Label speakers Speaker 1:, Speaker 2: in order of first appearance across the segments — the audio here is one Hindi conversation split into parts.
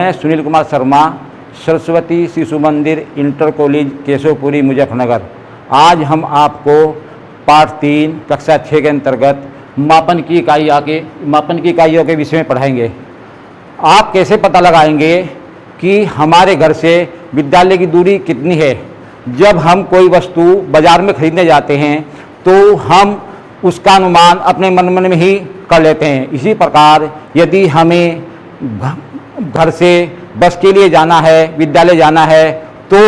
Speaker 1: मैं सुनील कुमार शर्मा, सरस्वती शिशु मंदिर इंटर कॉलेज केशवपुरी मुजफ्फरनगर। आज हम आपको पाठ 3 कक्षा 6 के अंतर्गत मापन की इकाइयों के विषय में पढ़ाएंगे। आप कैसे पता लगाएंगे कि हमारे घर से विद्यालय की दूरी कितनी है। जब हम कोई वस्तु बाज़ार में खरीदने जाते हैं तो हम उसका अनुमान अपने मन में ही कर लेते हैं। इसी प्रकार यदि हमें घर से बस के लिए जाना है, विद्यालय जाना है, तो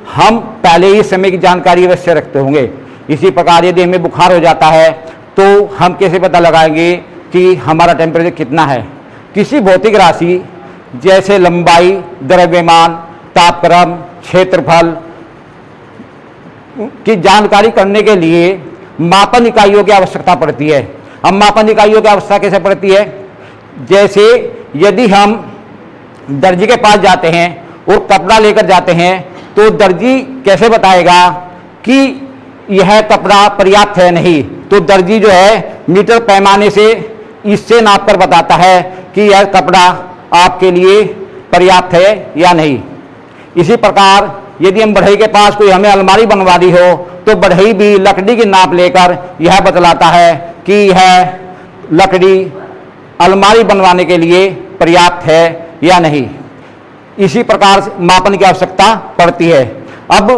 Speaker 1: हम पहले ही समय की जानकारी अवश्य रखते होंगे। इसी प्रकार यदि हमें बुखार हो जाता है तो हम कैसे पता लगाएंगे कि हमारा टेम्परेचर कितना है। किसी भौतिक राशि जैसे लंबाई, द्रव्यमान, तापक्रम, क्षेत्रफल की जानकारी करने के लिए मापन इकाइयों की आवश्यकता पड़ती है। अब मापन इकाइयों की आवश्यकता कैसे पड़ती है? जैसे यदि हम दर्जी के पास जाते हैं और कपड़ा लेकर जाते हैं तो दर्जी कैसे बताएगा कि यह कपड़ा पर्याप्त है नहीं। तो दर्जी जो है मीटर पैमाने से इससे नाप कर बताता है कि यह कपड़ा आपके लिए पर्याप्त है या नहीं। इसी प्रकार यदि हम बढ़ई के पास कोई हमें अलमारी बनवानी हो तो बढ़ई भी लकड़ी की नाप लेकर यह बतलाता है कि यह लकड़ी अलमारी बनवाने के लिए पर्याप्त है या नहीं। इसी प्रकार से मापन की आवश्यकता पड़ती है। अब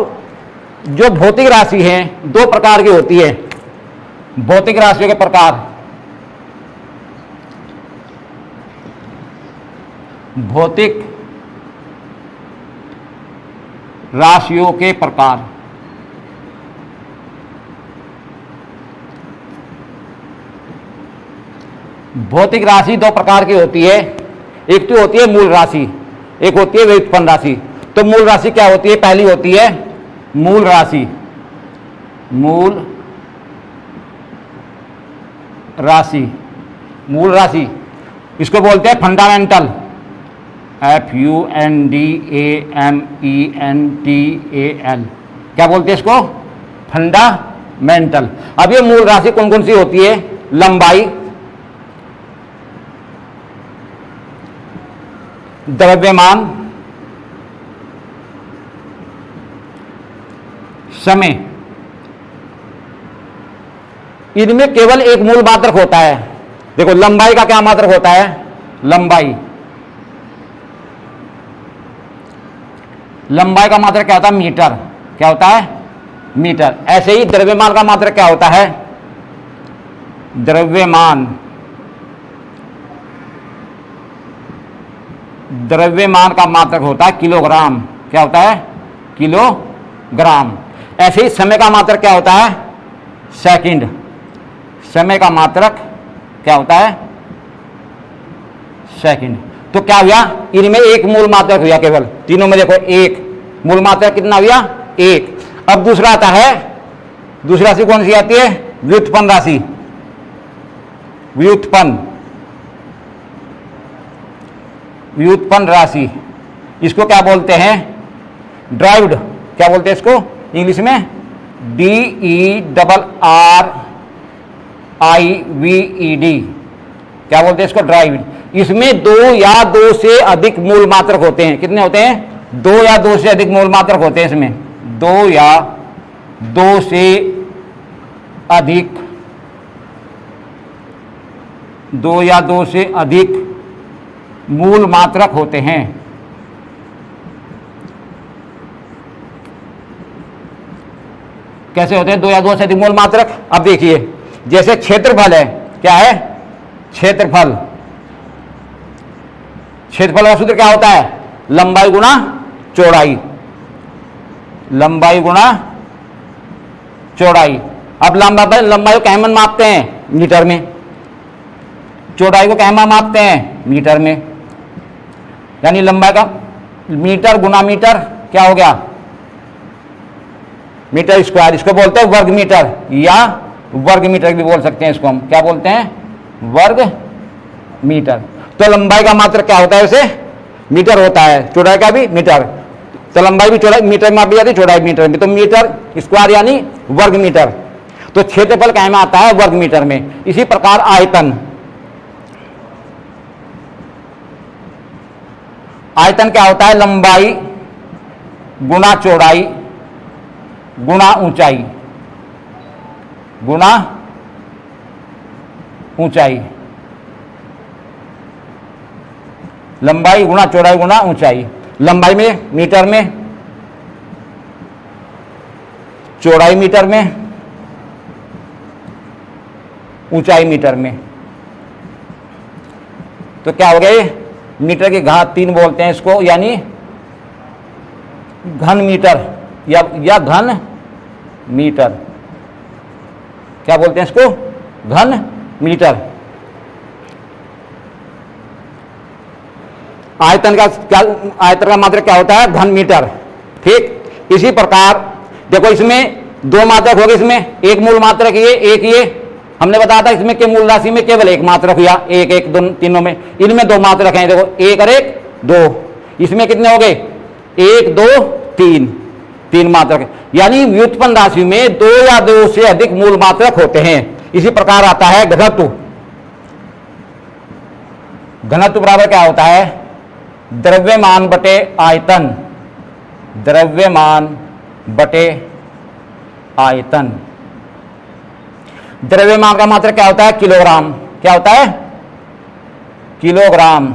Speaker 1: जो भौतिक राशि हैं 2 प्रकार की होती है। भौतिक राशियों के प्रकार, भौतिक राशियों के प्रकार। भौतिक राशि 2 प्रकार की होती है। एक तो होती है मूल राशि, एक होती है व्युत्पन्न राशि। तो मूल राशि क्या होती है? पहली होती है मूल राशि। मूल राशि, मूल राशि इसको बोलते हैं फंडामेंटल, FUNDAMENTAL। क्या बोलते हैं इसको? फंडामेंटल। अब ये मूल राशि कौन कौन सी होती है? लंबाई, द्रव्यमान, समय। इनमें केवल एक मूल मात्रक होता है। देखो लंबाई का क्या मात्रक होता है? लंबाई का मात्रक क्या होता है? मीटर। क्या होता है? मीटर। ऐसे ही द्रव्यमान का मात्रक क्या होता है? द्रव्यमान का मात्रक होता है किलोग्राम। क्या होता है? किलोग्राम। ऐसे ही समय का मात्रक क्या होता है? सेकंड। समय का मात्रक क्या होता है? सेकंड। तो क्या हुआ? इनमें एक मूल मात्रक हुआ केवल। तीनों में देखो एक मूल मात्रक कितना हुआ? 1। अब दूसरा आता है, दूसरी राशि कौन सी आती है? व्युत्पन्न राशि। व्युत्पन्न राशि इसको क्या बोलते हैं? ड्राइव्ड। क्या बोलते हैं इसको इंग्लिश में? DERRIVED। क्या बोलते हैं इसको? ड्राइव्ड। इसमें 2 या 2 से अधिक मूल मात्रक होते हैं। कितने होते हैं? 2 या 2 से अधिक मूल मात्रक होते हैं। इसमें 2 या 2 से अधिक मूल मात्रक होते हैं। कैसे होते हैं 2 या 2 से अधिक मूल मात्रक? अब देखिए जैसे क्षेत्रफल है। क्या है? क्षेत्रफल। क्षेत्रफल का सूत्र क्या होता है? लंबाई गुणा चौड़ाई। लंबाई गुणा चौड़ाई। अब लंबाई को कैसे मापते हैं? मीटर में। चौड़ाई को कैसे मापते हैं? मीटर में। यानी लंबाई का मीटर गुना मीटर क्या हो गया? Metre square. इसको बोलते हैं वर्ग मीटर या वर्ग मीटर भी बोल सकते हैं। इसको हम क्या बोलते हैं? वर्ग मीटर। तो लंबाई का मात्रक क्या होता है? उसे मीटर होता है। चौड़ाई का भी मीटर। तो लंबाई भी चौड़ाई मीटर में मापी जाती है, चौड़ाई मीटर में। तो मीटर स्क्वायर यानी वर्ग मीटर। तो क्षेत्रफल क्या में आता है? वर्ग मीटर में। इसी प्रकार आयतन। आयतन क्या होता है? लंबाई गुना चौड़ाई गुना ऊंचाई गुना ऊंचाई, लंबाई गुना चौड़ाई गुना ऊंचाई। लंबाई में मीटर में, चौड़ाई मीटर में, ऊंचाई मीटर में। तो क्या हो गया ये? मीटर की घात 3 बोलते हैं इसको, यानी घन मीटर या घन मीटर। क्या बोलते हैं इसको? घन मीटर। आयतन का क्या, आयतन का मात्रक क्या होता है? घन मीटर। ठीक, इसी प्रकार देखो इसमें दो मात्रक हो गए, इसमें एक मूल मात्रक ये, एक ये हमने बताया था इसमें के मूल राशि में केवल एक मात्रक हुआ, एक एक दोनों तीनों में, इनमें दो मात्रक हैं। देखो एक और एक दो, इसमें कितने हो गए? एक दो तीन, तीन मात्रक। यानी व्युत्पन्न राशि में दो या दो से अधिक मूल मात्रक होते हैं। इसी प्रकार आता है घनत्व। घनत्व बराबर क्या होता है? द्रव्यमान बटे आयतन, द्रव्यमान बटे आयतन। द्रव्यमान का मात्रक क्या होता है? किलोग्राम। क्या होता है? किलोग्राम।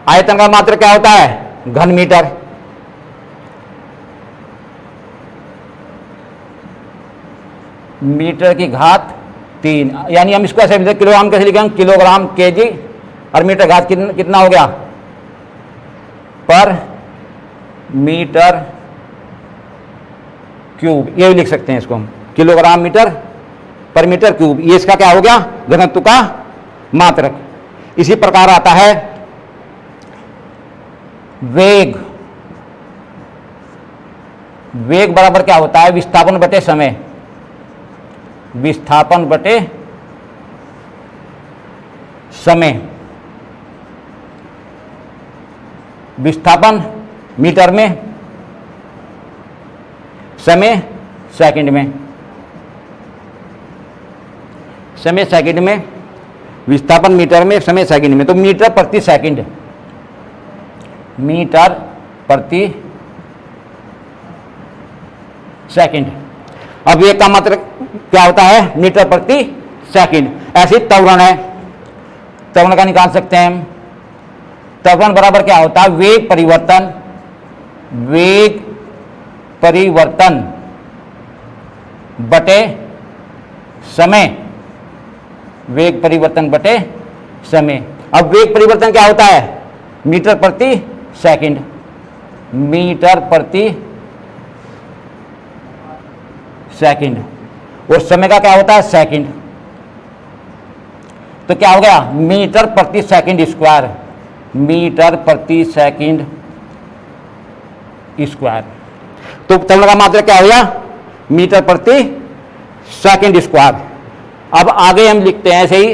Speaker 1: आयतन का मात्रक क्या होता है? घन मीटर। मीटर की घात 3, यानी हम इसको ऐसे लिखते, किलोग्राम कैसे लिखेंगे? किलोग्राम केजी, और मीटर घात कितना हो गया? पर मीटर क्यूब। ये भी लिख सकते हैं इसको हम, किलोग्राम मीटर पर मीटर क्यूब। ये इसका क्या हो गया? घनत्व का मात्रक। इसी प्रकार आता है वेग। वेग बराबर क्या होता है? विस्थापन बटे समय, विस्थापन बटे समय। विस्थापन मीटर में, समय सेकंड में। समय सेकंड में, विस्थापन मीटर में, समय सेकंड में। तो मीटर प्रति सेकंड, मीटर प्रति सेकंड। अब ये का मतलब क्या होता है? मीटर प्रति सेकंड। ऐसी त्वरण है, त्वरण का निकाल सकते हैं हम। त्वरण बराबर क्या होता है? वेग परिवर्तन, वेग परिवर्तन बटे समय, वेग परिवर्तन बटे समय। अब वेग परिवर्तन क्या होता है? मीटर प्रति सेकंड, मीटर प्रति सेकंड। और समय का क्या होता है? सेकंड। तो क्या हो गया? मीटर प्रति सेकंड स्क्वायर, मीटर प्रति सेकंड स्क्वायर। तो त्वरण का मात्रक क्या हो गया? मीटर प्रति सेकंड स्क्वायर। अब आगे हम लिखते हैं ऐसे ही,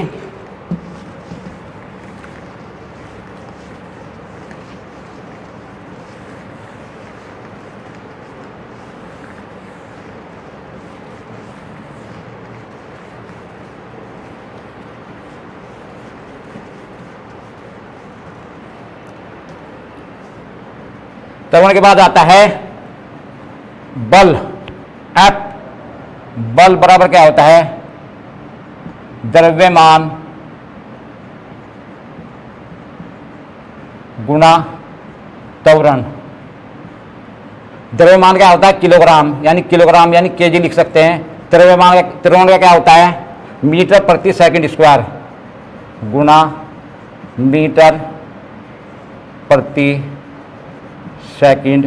Speaker 1: त्वरण के बाद आता है बल। F, बल बराबर क्या होता है? द्रव्यमान गुना त्वरण। द्रव्यमान क्या होता है? किलोग्राम, यानी किलोग्राम यानी केजी लिख सकते हैं। द्रव्यमान त्वरण का क्या होता है? मीटर प्रति सेकंड स्क्वायर गुना मीटर प्रति सेकंड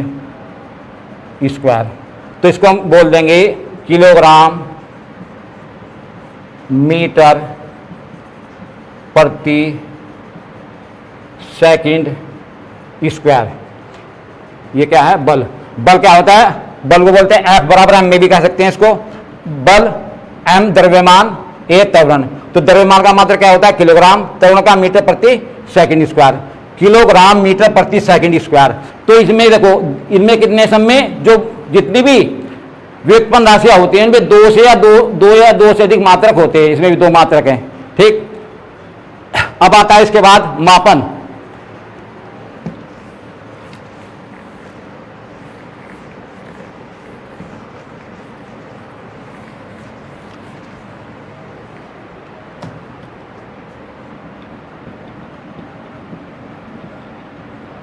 Speaker 1: स्क्वायर। तो इसको हम बोल देंगे किलोग्राम मीटर प्रति सेकंड स्क्वायर। ये क्या है? बल। बल क्या होता है? बल को बोलते हैं F बराबर M में भी कह सकते हैं इसको। बल M द्रव्यमान, A त्वरण। तो द्रव्यमान का मात्रक क्या होता है? किलोग्राम, त्वरण का मीटर प्रति सेकंड स्क्वायर, किलोग्राम मीटर प्रति सेकंड स्क्वायर। तो इसमें देखो, इनमें कितने समय जो जितनी भी व्युत्पन्न राशियां होती हैं इनमें दो या दो से अधिक मात्रक होते हैं। इसमें भी दो मात्रक हैं। ठीक, अब आता है इसके बाद मापन।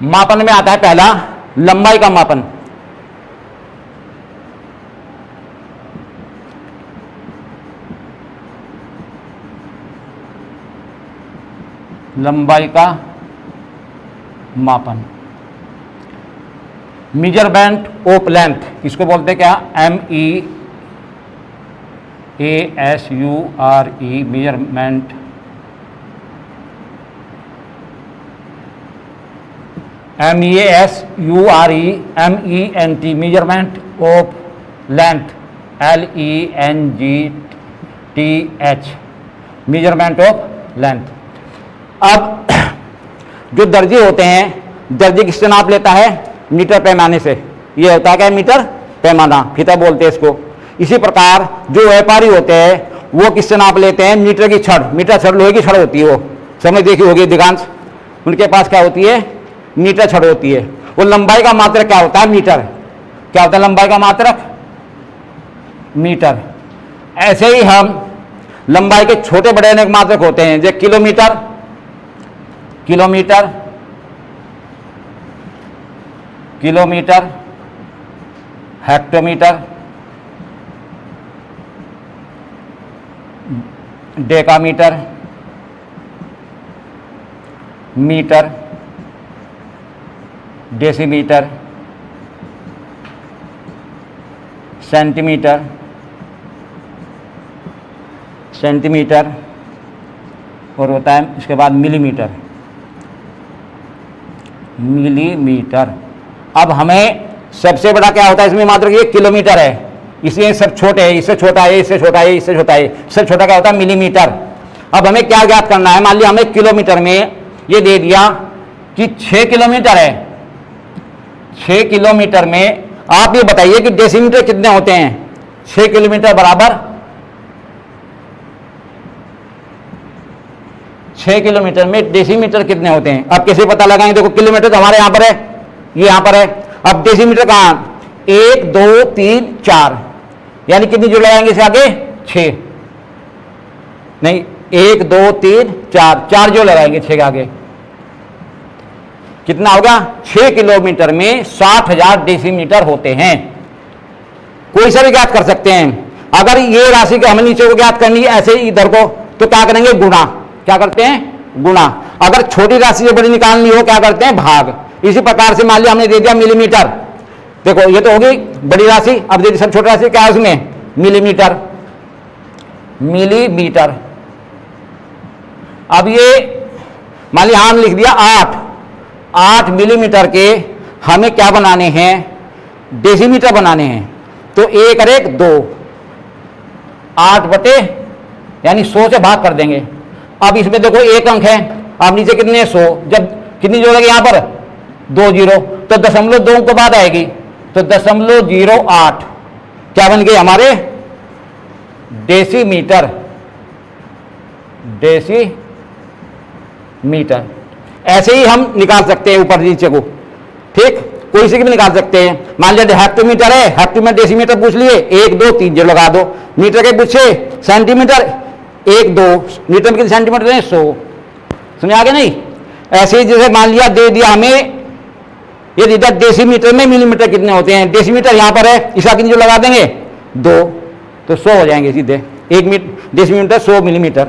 Speaker 1: मापन में आता है पहला लंबाई का मापन। लंबाई का मापन, मेजरमेंट ऑफ लेंथ, इसको बोलते क्या? MEASURE, measurement. MEASUREMENT, measurement of length. LENGTH, measurement of length. अब जो दर्जी होते हैं, दर्जी किससे नाप लेता है? मीटर पैमाने से। ये होता है क्या? मीटर पैमाना, फीता बोलते हैं इसको। इसी प्रकार जो व्यापारी होते हैं वो किससे नाप लेते हैं? मीटर की छड़। मीटर छड़ लोहे की छड़ होती है, वो समझ देखी होगी अधिकांश, उनके पास क्या होती है? मीटर छड़ होती है। वो लंबाई का मात्रक क्या होता है? मीटर। क्या होता है लंबाई का मात्रक? मीटर। ऐसे ही हम लंबाई के छोटे बड़े अनेक मात्रक होते हैं, जैसे kilometre, kilometre, kilometre, hectometre, decametre, metre, decimetre, centimetre, centimetre, और होता है इसके बाद मिलीमीटर, मिलीमीटर। अब हमें सबसे बड़ा क्या होता है इसमें मात्रक? ये किलोमीटर है, इसलिए सब छोटे है, इससे छोटा है, इससे छोटा है, इससे छोटा है, सब छोटा क्या होता है? मिलीमीटर। अब हमें क्या ज्ञात करना है? मान लिया हमें किलोमीटर में ये दे दिया कि 6 किलोमीटर है। 6 किलोमीटर में आप ये बताइए कि डेसीमीटर कितने होते हैं? 6 किलोमीटर बराबर 6 किलोमीटर में डेसीमीटर कितने होते हैं? अब कैसे पता लगाएंगे? देखो किलोमीटर तो हमारे यहां पर है, ये यहां पर है। अब डेसीमीटर कहां? 1 2 3 4, यानी कितनी जोड़ लगाएंगे इसे आगे? 6 नहीं, 1 2 3 4, 4 जोड़ लगाएंगे 6 के आगे। कितना होगा? 6 किलोमीटर में 60,000 डेसीमीटर होते हैं। कोई सा भी ज्ञात कर सकते हैं। अगर ये राशि को हमें नीचे को ज्ञात करनी है ऐसे ही इधर को, तो क्या करेंगे? गुणा। क्या करते हैं? गुणा। अगर छोटी राशि से बड़ी निकालनी हो क्या करते हैं? भाग। इसी प्रकार से मान लिया हमने दे दिया मिलीमीटर, देखो ये तो होगी बड़ी राशि, अब दे दी सब छोटी राशि, क्या है उसमें? Millimetre, millimetre. अब ये मान लिया हम लिख दिया 8 मिलीमीटर के हमें क्या बनाने हैं? डेसीमीटर बनाने हैं। तो 1 और 1 2, 8 बटे यानी 100 से भाग कर देंगे। अब इसमें देखो 1 अंक है, अब नीचे कितने? 100। जब कितनी जोड़ेंगे यहां पर? 2 जीरो, तो 0.2 के बाद आएगी, तो 0.08 क्या बन गए हमारे? Decimetre, decimetre. ऐसे ही हम निकाल सकते हैं ऊपर नीचे को, ठीक? कोई से भी निकाल सकते हैं। मान लिया हेक्टोमीटर है, हेक्टोमीटर डेसीमीटर पूछ लिए, 1 2 3 जो लगा दो। मीटर के पूछे, सेंटीमीटर 1 2, मीटर में कितने सेंटीमीटर है? 100। सुने आगे नहीं? ऐसे ही जैसे मान लिया दे दिया हमें ये दे दिया डेसीमीटर में मिलीमीटर कितने होते हैं? डेसीमीटर यहां पर है, इसका कितनी जो लगा देंगे? 2, तो 100 हो जाएंगे सीधे। 1 डेसीमीटर 100 मिलीमीटर।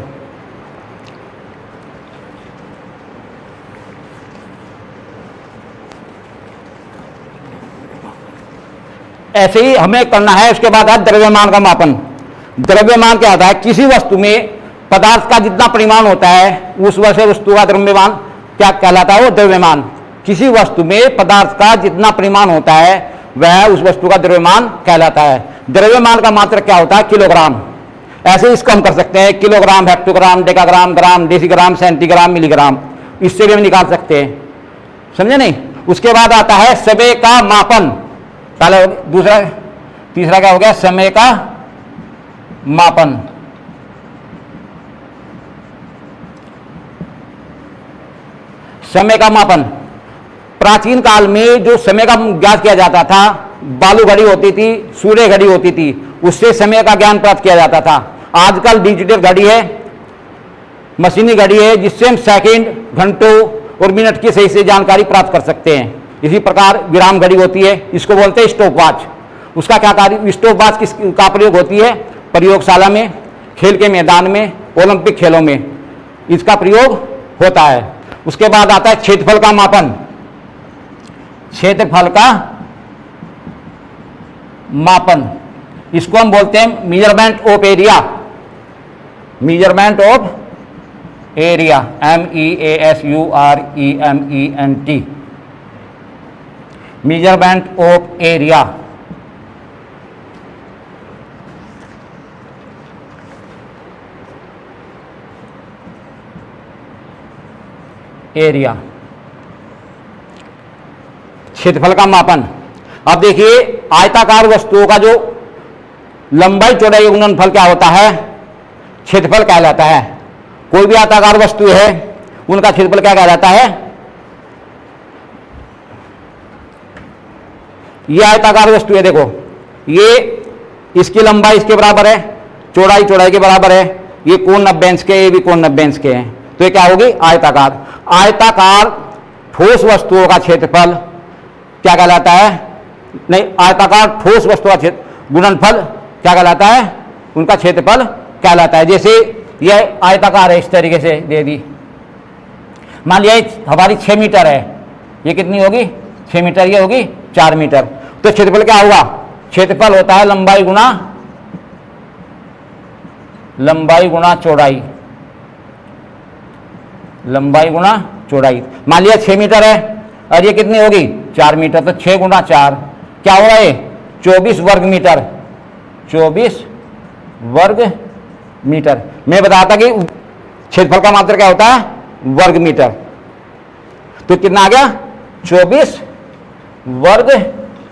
Speaker 1: ऐसे ही हमें करना है। उसके बाद है द्रव्यमान का मापन। द्रव्यमान क्या होता है? किसी वस्तु में पदार्थ का जितना परिमाण होता है उस वस्तु का द्रव्यमान क्या कहलाता है? वो द्रव्यमान। किसी वस्तु में पदार्थ का जितना परिमाण होता है वह उस वस्तु का द्रव्यमान कहलाता है। द्रव्यमान का मात्रक क्या होता है? किलोग्राम। ऐसे इसको हम कर सकते हैं किलोग्राम, हेक्टोग्राम, डेकाग्राम, ग्राम, डेसीग्राम, सेंटीग्राम, मिलीग्राम, इससे भी हम निकाल सकते हैं। समझे नहीं? उसके बाद आता है समय का मापन। पहले दूसरा, तीसरा क्या हो गया? समय का मापन। समय का मापन। प्राचीन काल में जो समय का ज्ञात किया जाता था, बालू घड़ी होती थी, सूर्य घड़ी होती थी, उससे समय का ज्ञान प्राप्त किया जाता था। आजकल डिजिटल घड़ी है, मशीनी घड़ी है, जिससे हम सेकंड, घंटों और मिनट की सही से जानकारी प्राप्त कर सकते हैं। इसी प्रकार विराम घड़ी होती है, इसको बोलते हैं स्टॉप वॉच। उसका क्या कार्य, स्टॉप वॉच किस का प्रयोग होती है, प्रयोगशाला में, खेल के मैदान में, ओलंपिक खेलों में इसका प्रयोग होता है। उसके बाद आता है क्षेत्रफल का मापन। क्षेत्रफल का मापन, इसको हम बोलते हैं measurement of area. Measurement of area, MEASUREMENT, measurement of area. Area, क्षेत्रफल का मापन। अब देखिए, आयताकार वस्तुओं का जो लंबाई चौड़ाई गुणनफल क्या होता है, क्षेत्रफल कहलाता है। कोई भी आयताकार वस्तु है, उनका क्षेत्रफल क्या कहलाता है। ये आयताकार वस्तु है, देखो, ये इसकी लंबाई इसके बराबर है, चौड़ाई चौड़ाई के बराबर है, ये कोण 90 अंश के, ये भी कोण 90 अंश के हैं, तो ये क्या होगी, आयताकार। आयताकार ठोस वस्तुओं का क्षेत्रफल क्या कहलाता है, नहीं, आयताकार ठोस वस्तुओं का गुणनफल क्या कहलाता है, उनका क्षेत्रफल कहलाता है। जैसे यह आयताकार है, इस तरीके से दे दी, मान लिया हमारी 6 मीटर है, ये कितनी होगी, 6 मीटर, ये होगी 4 मीटर, तो क्षेत्रफल क्या होगा, क्षेत्रफल होता है लंबाई गुणा चौड़ाई, लंबाई गुणा चौड़ाई। मान लिया 6 मीटर है और ये कितनी होगी, 4 मीटर, तो 6 गुणा 4 क्या होगा, ये 24 वर्ग मीटर, 24 वर्ग मीटर। मैं बताता कि क्षेत्रफल का मात्रक क्या होता है, वर्ग मीटर, तो कितना आ गया, 24 वर्ग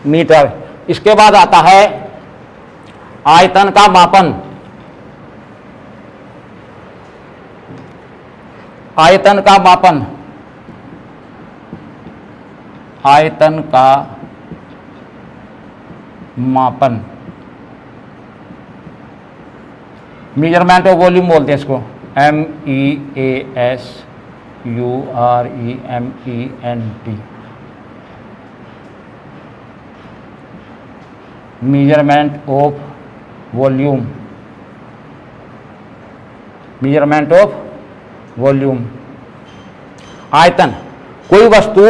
Speaker 1: मीटर। इसके बाद आता है आयतन का मापन। आयतन का मापन, आयतन का मापन, मेजरमेंट ऑफ वॉल्यूम बोलते हैं इसको, MEASUREMENT, measurement of volume, measurement of volume. आयतन, कोई वस्तु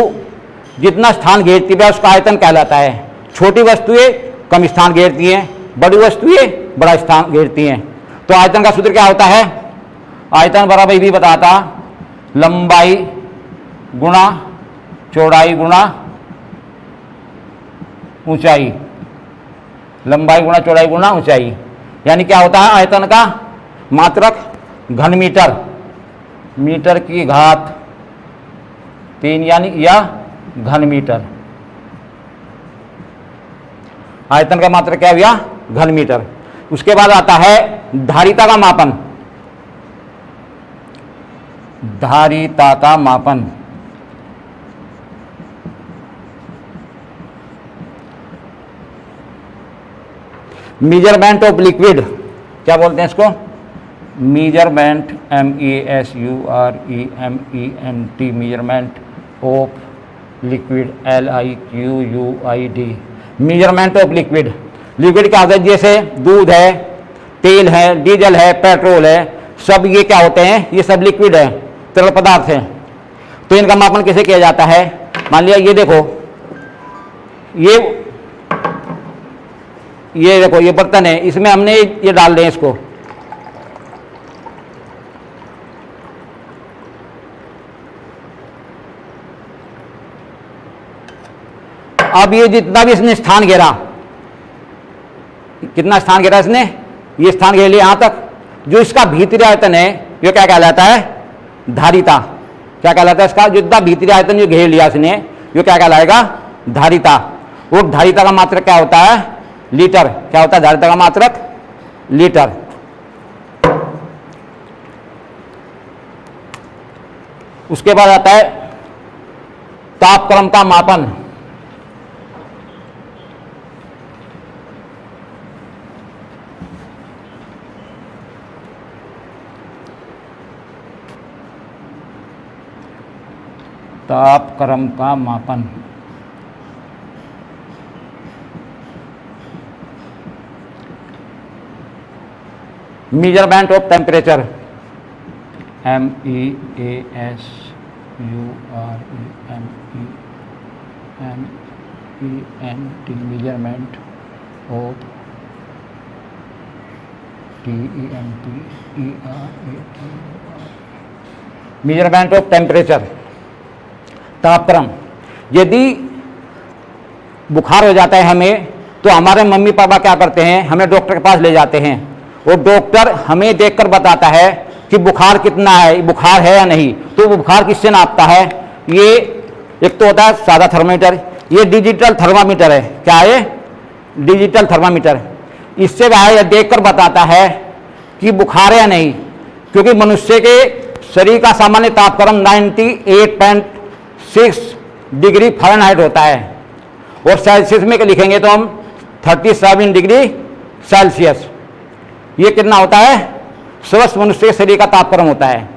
Speaker 1: जितना स्थान घेरती है उसका आयतन कहलाता है। छोटी वस्तुएं कम स्थान घेरती हैं, बड़ी वस्तुएं बड़ा स्थान घेरती हैं। तो आयतन का सूत्र क्या होता है, आयतन बराबर ये भी बताता, लंबाई गुणा चौड़ाई गुणा ऊंचाई, लंबाई गुणा चौड़ाई गुणा ऊंचाई। यानी क्या होता है, आयतन का मात्रक घन मीटर, मीटर की घात 3 यानी या घन मीटर। आयतन का मात्रक क्या हुआ, घन मीटर। उसके बाद आता है धारिता का मापन। धारिता का मापन, मेजरमेंट ऑफ लिक्विड, क्या बोलते हैं इसको, measurement, MEASUREMENT, measurement of liquid, LIQUID, measurement of liquid. Liquid क्या होता है, जैसे दूध है, तेल है, डीजल है, पेट्रोल है, सब ये क्या होते हैं, ये सब लिक्विड है, तरल पदार्थ है। तो इनका मापन कैसे किया जाता है, मान लिया ये देखो, ये देखो, ये बर्तन है, इसमें हमने ये डाल दें इसको, अब ये जितना भी इसने स्थान घेरा, कितना स्थान घेरा इसने, ये स्थान घेर लिया यहां तक, जो इसका भीतरी आयतन है ये क्या कहलाता है, धारिता। क्या कहलाता है, इसका जितना भीतरी आयतन जो घेर लिया इसने, ये क्या कहलाएगा, धारिता। वो धारिता का मात्रक क्या होता है, लीटर। क्या होता है धारिता का मात्रक, लीटर। उसके बाद आता है तापक्रम का मापन। तापक्रम का मापन। Measurement of temperature, MEASUREMENT, measurement of measurement of temperature, तापक्रम। यदि बुखार हो जाता है हमें, तो हमारे मम्मी पापा क्या करते हैं, हमें डॉक्टर के पास ले जाते हैं और डॉक्टर हमें देखकर बताता है कि बुखार कितना है, बुखार है या नहीं। तो वो बुखार किससे नापता है? ये एक तो होता है सादा थर्मामीटर, ये डिजिटल थर्मामीटर है। क्या है? Digital thermometer. इससे वह देखकर बताता है कि बुखार है या नहीं, क्योंकि मनुष्य के शरीर का सामान्य तापक्रम 98.6 डिग्री फ़ारेनहाइट होता है और सेल्सियस में लिखेंगे तो हम 37 डिग्री सेल्सियस। ये कितना होता है? स्वस्थ मनुष्य के शरीर का तापक्रम होता है।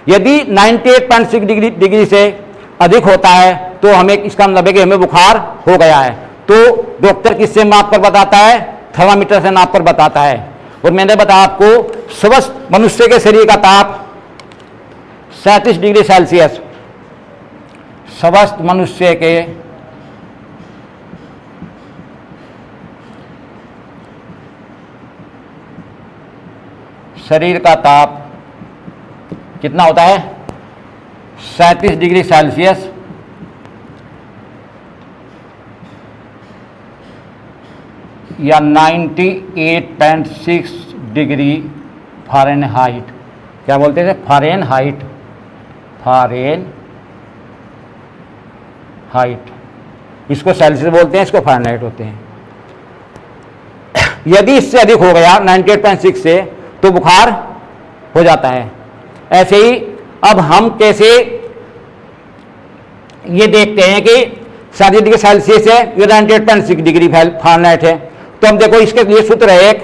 Speaker 1: यदि 98.6 डिग्री से अधिक होता है तो हमें इसका मतलब है कि हमें बुखार हो गया है। तो डॉक्टर किससे माप कर बताता है? थर्मामीटर से नाप कर बताता है। और मैंने बताया आपको, स्वस्थ मनुष्य के शरीर का ताप 37 डिग्री सेल्सियस। स्वस्थ मनुष्य के शरीर का ताप कितना होता है? 37 डिग्री सेल्सियस या 98.6 डिग्री फ़ारेनहाइट। क्या बोलते थे? फ़ारेनहाइट। इसको सेल्सियस बोलते हैं, इसको फ़ारेनहाइट होते हैं। यदि इससे अधिक हो गया 98.6 से तो बुखार हो जाता है। ऐसे ही अब हम कैसे ये देखते हैं कि 37 डिग्री सेल्सियस है, ये 98.6 डिग्री फ़ारेनहाइट है। तो हम देखो, इसके लिए सूत्र है एक,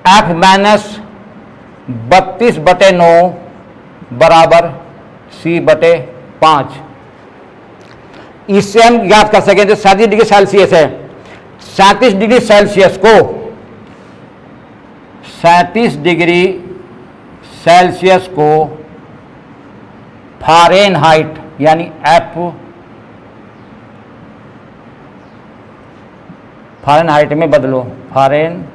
Speaker 1: F-32/9 बराबर C/5। इससे हम याद कर सकें जो 37 डिग्री सेल्सियस है, 37 डिग्री सेल्सियस को 37 डिग्री सेल्सियस को फ़ारेनहाइट यानी F फ़ारेनहाइट में बदलो। फ़ारेनहाइट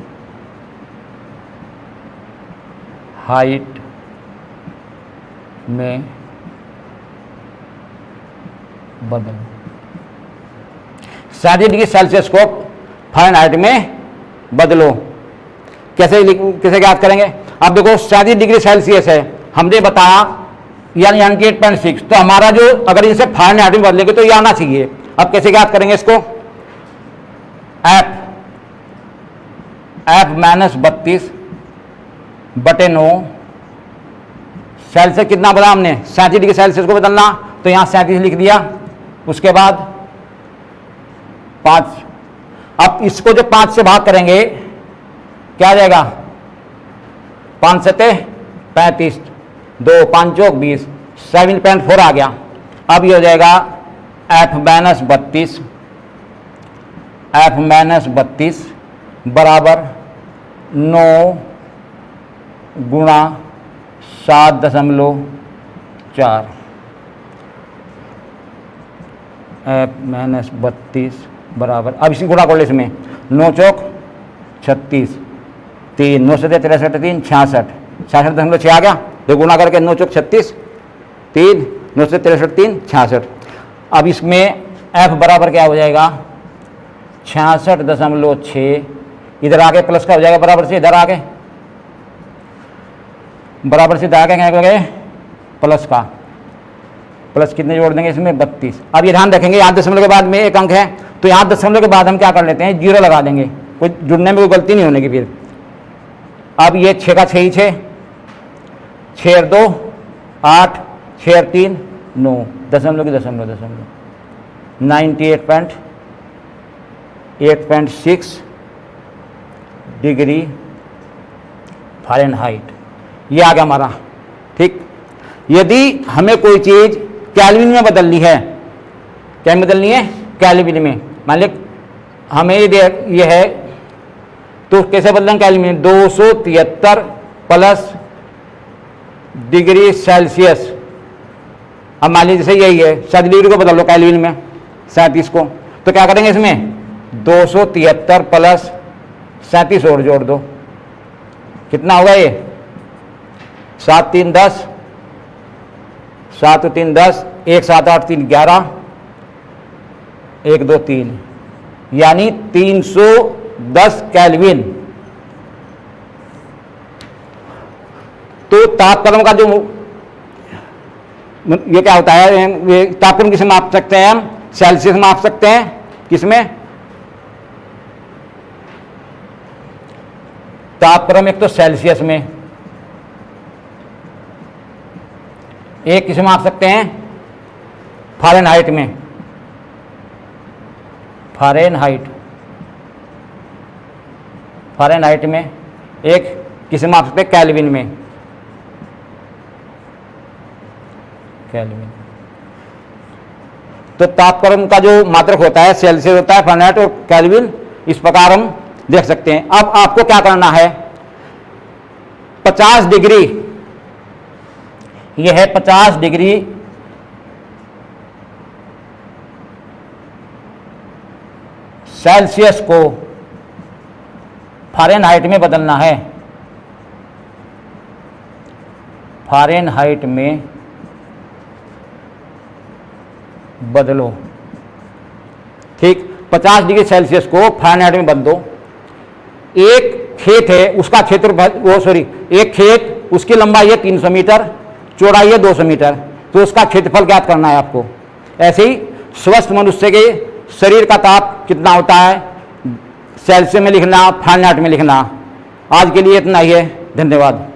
Speaker 1: में बदलो। 37 डिग्री सेल्सियस को फ़ारेनहाइट में बदलो। कैसे याद करेंगे? अब देखो, 37 डिग्री सेल्सियस है, हमने बताया यानी 98.6, तो हमारा जो अगर इसे फ़ारेनहाइट में बदलेंगे तो ये आना चाहिए। अब कैसे याद करेंगे इसको? F-32/9 सेल्सियस कितना बदला हमने? 37 डिग्री सेल्सियस को बदलना, तो यहां 37 लिख दिया। उसके बाद 5। अब इसको जो 5 से भाग करेंगे क्या आ जाएगा? 5 सते 35, 2 5 चौक 20, 7.4 आ गया। अब ये हो जाएगा F-32 बराबर 9 गुणा 7.4। F-32 बराबर, अब इसी गुणा कर लो, इसमें 9 चौक 36, 3 9 से 63 3 66, 66.6 आ गया। तो गुणा करके 9 चौक 36, 3 9 से 63 3 66। अब इसमें F बराबर क्या हो जाएगा? 66.6। इधर आगे प्लस का हो जाएगा, बराबर से इधर आगे, बराबर से इधर आगे क्या करेंगे? प्लस का। प्लस कितने जोड़ देंगे इसमें? 32। अब ये ध्यान रखेंगे, यहाँ दशमलव के बाद में एक अंक है, तो यहाँ दशमलव के बाद हम क्या कर लेते हैं? 0 लगा देंगे, कोई जुड़ने में कोई गलती नहीं होने की। फिर अब ये 6 का 6 ही 6, 6 2 8, 6 3 9, दशमलव की दशमलव 98.6 डिग्री फ़ारेनहाइट। ये आ गया हमारा। ठीक, यदि हमें कोई चीज़ केल्विन में बदलनी है, क्या में बदलनी है? केल्विन में। मान लीजिए हमें ये है, तो कैसे बदलेंगे केल्विन में? 273 प्लस डिग्री सेल्सियस। अब मान लीजिए जैसे यही है, 7 डिग्री को बदल लो केल्विन में, 37 को, तो क्या करेंगे इसमें? 273 प्लस 37 और जोड़ दो, कितना होगा ये? 7 3 10, 7 3 10, 1 7 8 3 11, 1 2 3, यानी 310 केल्विन। तो तापक्रम का जो ये क्या होता है, ये तापक्रम किसे माप सकते हैं हम? सेल्सियस माप सकते हैं। किसमें? तापक्रम एक तो सेल्सियस में, एक किसे माप सकते हैं? फ़ारेनहाइट में। फ़ारेनहाइट में। एक किसे माप सकते हैं? केल्विन में। केल्विन। तो तापक्रम का जो मात्रक होता है सेल्सियस होता है, फ़ारेनहाइट और केल्विन, इस प्रकार हम देख सकते हैं। अब आपको क्या करना है? 50 डिग्री, यह है 50 डिग्री सेल्सियस को फ़ारेनहाइट में बदलना है। फ़ारेनहाइट में बदलो। ठीक, 50 डिग्री सेल्सियस को फ़ारेनहाइट में बदलो। एक खेत है, उसका क्षेत्र एक खेत, उसकी लंबाई है 300 मीटर, चौड़ाई है 200 मीटर, तो उसका क्षेत्रफल ज्ञात करना है आपको। ऐसे ही स्वस्थ मनुष्य के शरीर का ताप कितना होता है, सेल्सियस में लिखना, फ़ारेनहाइट में लिखना। आज के लिए इतना ही है, धन्यवाद।